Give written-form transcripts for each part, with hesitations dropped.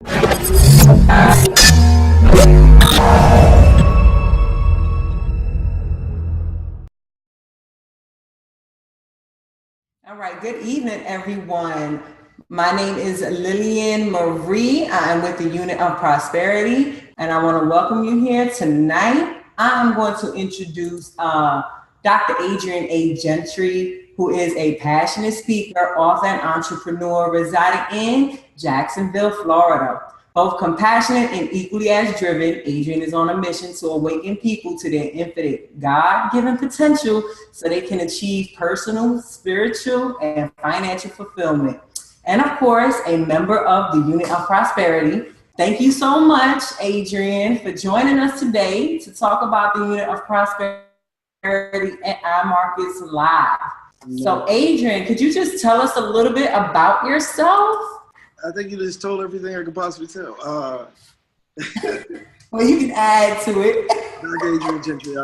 All right, good evening, everyone. My name is Lillian Marie. I'm with the Unit of Prosperity, and I want to welcome you here tonight. I'm going to introduce Dr. Adrian A. Gentry, who is a passionate speaker, author, and entrepreneur residing in Jacksonville, Florida. Both compassionate and equally as driven, Adrian is on a mission to awaken people to their infinite God-given potential so they can achieve personal, spiritual, and financial fulfillment. And of course, a member of the Unit of Prosperity. Thank you so much, Adrian, for joining us today to talk about the Unit of Prosperity at iMarkets Live. So, Adrian, could you just tell us a little bit about yourself? I think you just told everything I could possibly tell. Well, you can add to it. Dr. Adrian Gentry,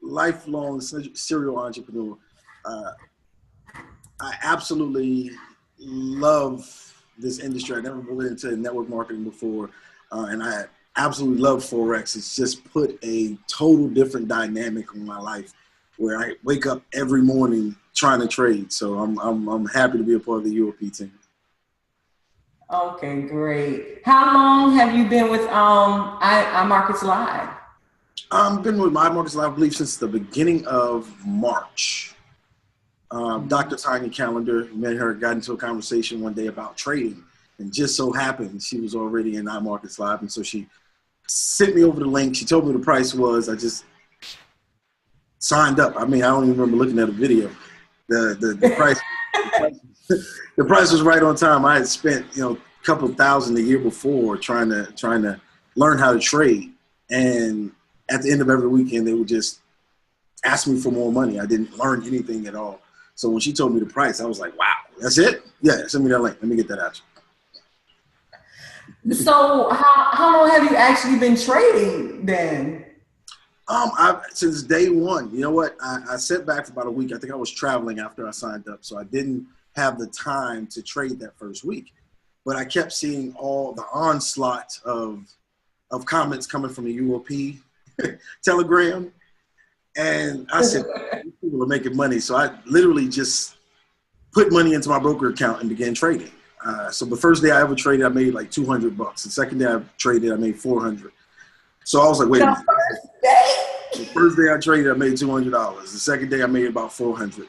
lifelong serial entrepreneur. I absolutely love this industry. I never went into network marketing before, and I absolutely love Forex. It's just put a total different dynamic on my life, where I wake up every morning trying to trade. So I'm happy to be a part of the UOP team. Okay, great. How long have you been with iMarkets Live? I've been with iMarkets Live, I believe, since the beginning of March. Dr. Tanya Calendar, met her, got into a conversation one day about trading, and just so happened she was already in iMarkets Live, and so she sent me over the link. She told me the price was. I just signed up. I mean, I don't even remember looking at the video. The price. The price was right on time. I had spent, a couple thousand the year before trying to learn how to trade. And at the end of every weekend, they would just ask me for more money. I didn't learn anything at all. So when she told me the price, I was like, wow, that's it? Yeah, send me that link. Let me get that out. So how long have you actually been trading then? Since day one. You know what? I sat back for about a week. I think I was traveling after I signed up, so I didn't have the time to trade that first week. But I kept seeing all the onslaught of comments coming from the UOP Telegram. And I said, these people are making money. So I literally just put money into my broker account and began trading. So the first day I ever traded, I made like $200. The second day I traded, I made $400. So I was like, wait a minute. The first day I traded, I made $200. The second day I made about $400.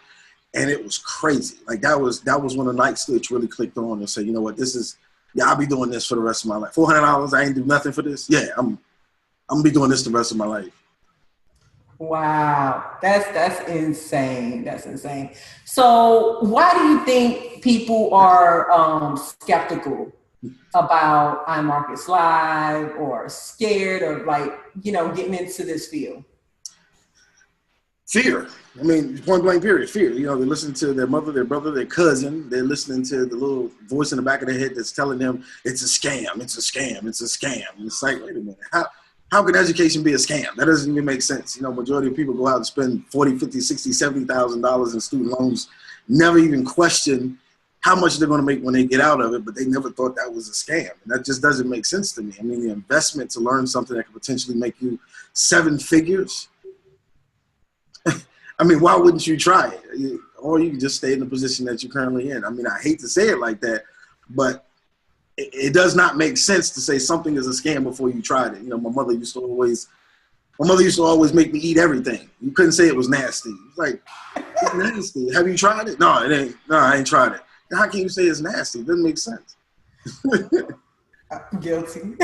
And it was crazy. Like that was when the light switch really clicked on and said, you know what, I'll be doing this for the rest of my life. $400, I ain't do nothing for this. Yeah, I'm gonna be doing this the rest of my life. Wow, that's insane. That's insane. So why do you think people are skeptical about iMarkets Live, or scared of getting into this field? Fear. I mean, point blank period, fear. They're listening to their mother, their brother, their cousin. They're listening to the little voice in the back of their head that's telling them it's a scam, it's a scam, it's a scam. And it's like, wait a minute, how can education be a scam? That doesn't even make sense. Majority of people go out and spend $40,000, $50,000, $60,000, $70,000 in student loans, never even question how much they're going to make when they get out of it, but they never thought that was a scam. And that just doesn't make sense to me. I mean, the investment to learn something that could potentially make you 7 figures, I mean, why wouldn't you try it? Or you can just stay in the position that you're currently in. I mean, I hate to say it like that, but it does not make sense to say something is a scam before you tried it. My mother used to always make me eat everything. You couldn't say it was nasty. It's like, it's nasty. Have you tried it? No, it ain't. No, I ain't tried it. How can you say it's nasty? It doesn't make sense. Guilty.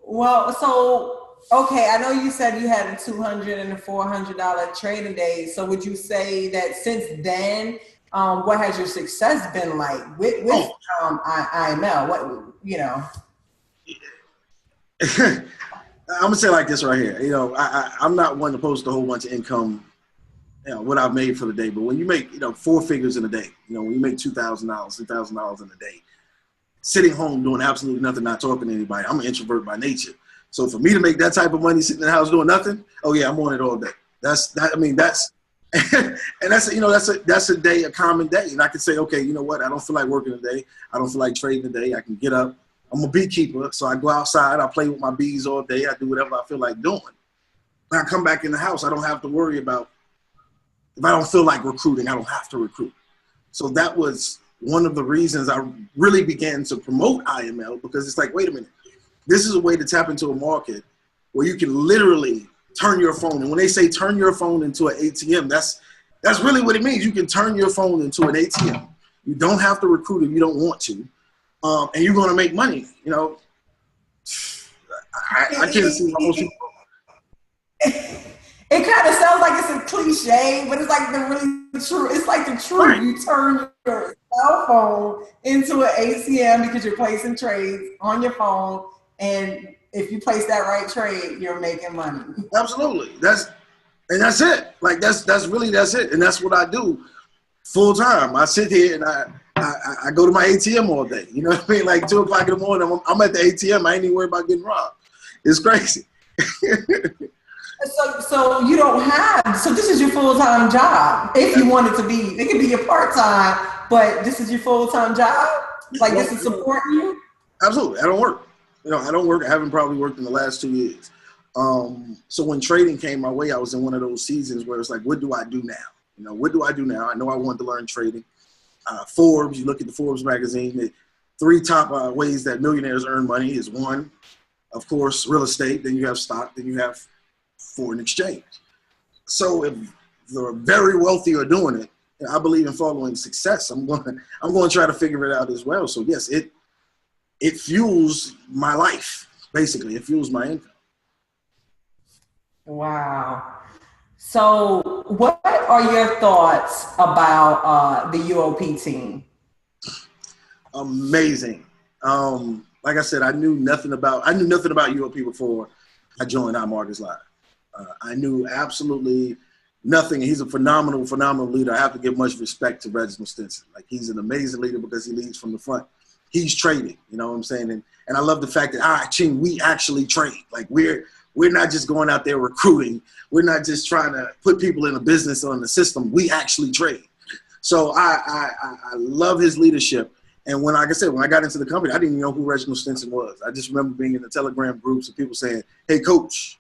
Well, so, okay, I know you said you had a $200 and a $400 trading day. So would you say that since then, what has your success been like with IML? I'm gonna say it like this right here. I'm not one to post a whole bunch of income, what I've made for the day. But when you make, 4 figures in a day, when you make $2,000, $3,000 in a day, sitting home doing absolutely nothing, not talking to anybody. I'm an introvert by nature. So for me to make that type of money sitting in the house doing nothing, oh yeah, I'm on it all day. That's And that's a day, a common day. And I can say, okay, you know what? I don't feel like working today. I don't feel like trading today. I can get up. I'm a beekeeper, so I go outside. I play with my bees all day. I do whatever I feel like doing. When I come back in the house, I don't have to worry about, if I don't feel like recruiting, I don't have to recruit. So that was one of the reasons I really began to promote IML, because it's like, wait a minute, this is a way to tap into a market where you can literally turn your phone. And when they say turn your phone into an ATM, that's really what it means. You can turn your phone into an ATM. You don't have to recruit if you don't want to. And you're going to make money. You know, I can't see how most people. It kind of sounds like it's a cliche, but it's like the really true. It's like the truth. Right. You turn your cell phone into an ATM because you're placing trades on your phone, and if you place that right trade, you're making money. Absolutely. That's it. Like that's it. And that's what I do full time. I sit here and I go to my ATM all day. You know what I mean? Like 2 o'clock in the morning, I'm at the ATM. I ain't even worried about getting robbed. It's crazy. So you don't have, so this is your full-time job. If you want it to be, it can be your part-time, but this is your full-time job? Like this is supporting you? Absolutely. I don't work. You know, I don't work. I haven't probably worked in the last 2 years. So when trading came my way, I was in one of those seasons where it's like, what do I do now? You know, what do I do now? I know I wanted to learn trading. Forbes, you look at the Forbes magazine, the 3 top ways that millionaires earn money is 1, of course, real estate. Then you have stock. Then you have foreign exchange. So if the very wealthy are doing it, and I believe in following success, I'm going to try to figure it out as well. So yes, it fuels my life. Basically, it fuels my income. Wow. So what are your thoughts about the UOP team? Amazing. Like I said, I knew nothing about UOP before I joined IMarketsLive. I knew absolutely nothing. He's a phenomenal leader. I have to give much respect to Reginald Stinson. Like, he's an amazing leader because he leads from the front. He's trading, you know what I'm saying? And I love the fact that we actually trade. Like, we're not just going out there recruiting. We're not just trying to put people in a business or in the system. We actually trade. So I love his leadership. And when I got into the company, I didn't even know who Reginald Stinson was. I just remember being in the Telegram groups and people saying, "Hey, coach."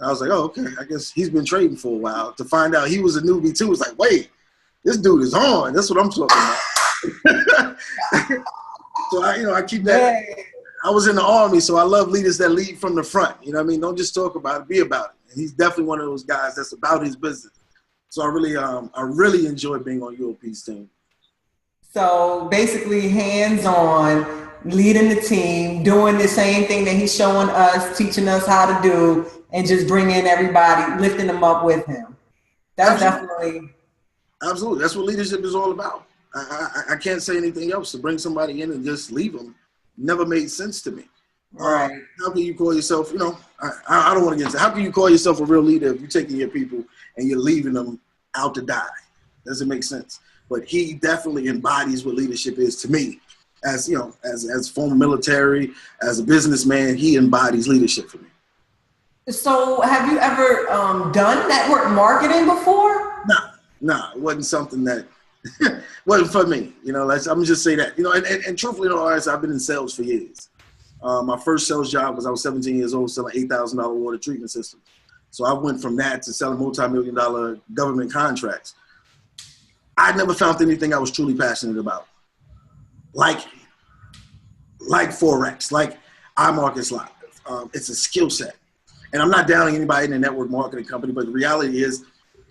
I was like, oh, okay, I guess he's been trading for a while. To find out he was a newbie too, it's like, wait, this dude is on. That's what I'm talking about. So I keep that. I was in the Army, so I love leaders that lead from the front. You know what I mean? Don't just talk about it, be about it. And he's definitely one of those guys that's about his business. So I really enjoy being on UOP's team. So basically hands-on, leading the team, doing the same thing that he's showing us, teaching us how to do, and just bringing everybody, lifting them up with him. That's definitely. Absolutely. That's what leadership is all about. I can't say anything else. To bring somebody in and just leave them never made sense to me. Right. How can you call yourself, I don't want to get into, how can you call yourself a real leader if you're taking your people and you're leaving them out to die? Doesn't make sense. But he definitely embodies what leadership is to me. As as former military, as a businessman, he embodies leadership for me. So have you ever done network marketing before? No, it wasn't something that wasn't for me. I'm gonna just say that. And truthfully, I've been in sales for years. My first sales job was I was 17 years old selling $8,000 water treatment systems. So I went from that to selling multi-million-dollar government contracts. I never found anything I was truly passionate about. Like Forex, like IMarketsLive. It's a skill set. And I'm not downing anybody in a network marketing company, but the reality is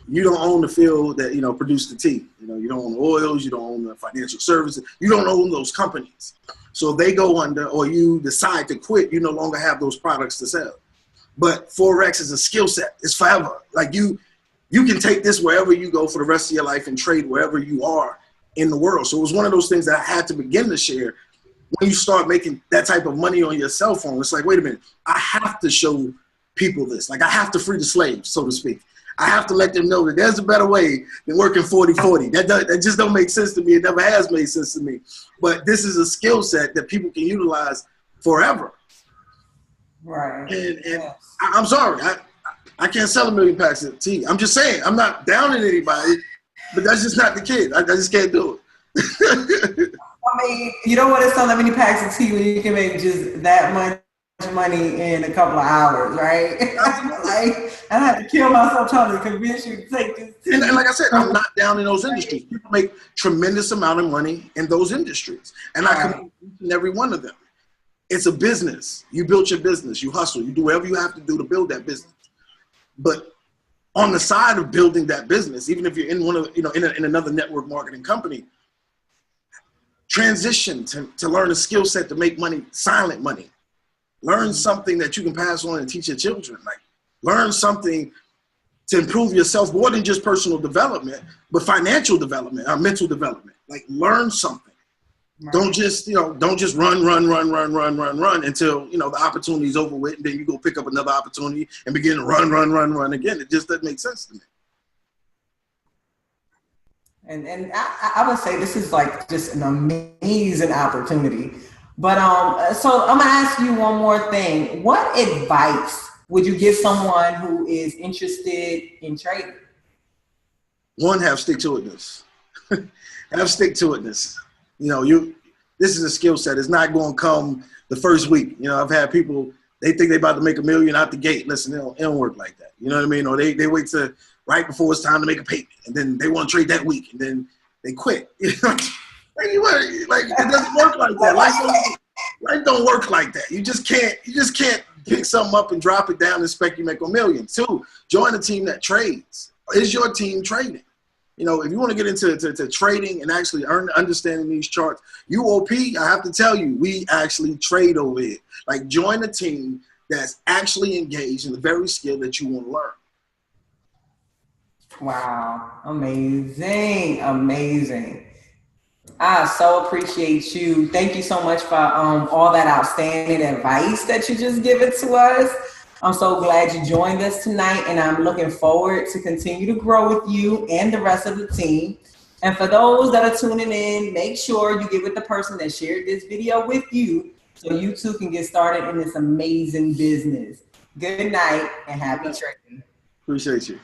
you don't own the field that, produce the tea. You don't own the oils, you don't own the financial services, you don't own those companies. So if they go under or you decide to quit, you no longer have those products to sell. But Forex is a skill set. It's forever. Like you can take this wherever you go for the rest of your life and trade wherever you are in the world. So it was one of those things that I had to begin to share. When you start making that type of money on your cell phone, it's like, wait a minute, I have to show people this. Like, I have to free the slaves, so to speak. I have to let them know that there's a better way than working 40-40. That just don't make sense to me. It never has made sense to me. But this is a skill set that people can utilize forever. Right. And I'm sorry. I can't sell 1 million packs of tea. I'm just saying, I'm not downing anybody, but that's just not the kid. I just can't do it. I mean, you don't want to sell that many packs of tea when you can make just that much money in a couple of hours, right? Like, I have to kill myself trying to convince you to take this tea. And like I said, I'm not down in those industries. People make tremendous amount of money in those industries. And I commend each and every one of them. It's a business. You build your business. You hustle. You do whatever you have to do to build that business. But on the side of building that business, even if you're in one of, in another network marketing company, transition to learn a skill set to make money, silent money. Learn something that you can pass on and teach your children. Like, learn something to improve yourself, more than just personal development, but financial development, mental development. Like, learn something. Right. Don't just run until, the opportunity is over with, and then you go pick up another opportunity and begin to run again. It just doesn't make sense to me. And I would say this is like just an amazing opportunity. But so I'm gonna ask you one more thing. What advice would you give someone who is interested in trading? One, have stick-to-itness. Have stick-to-itness. This is a skill set. It's not going to come the first week. I've had people, they think they're about to make $1 million out the gate. Listen, it don't work like that. You know what I mean? Or they wait to right before it's time to make a payment, and then they want to trade that week, and then they quit. Like, it doesn't work like that. Life don't work like that. You just can't pick something up and drop it down and expect you make $1 million. 2, join a team that trades. Is your team trading? If you want to get into trading and actually understanding these charts, UOP, I have to tell you, we actually trade over it. Like, join a team that's actually engaged in the very skill that you want to learn. Wow. Amazing. I so appreciate you. Thank you so much for all that outstanding advice that you just given to us. I'm so glad you joined us tonight, and I'm looking forward to continue to grow with you and the rest of the team. And for those that are tuning in, make sure you get with the person that shared this video with you so you too can get started in this amazing business. Good night and happy trading. Appreciate you.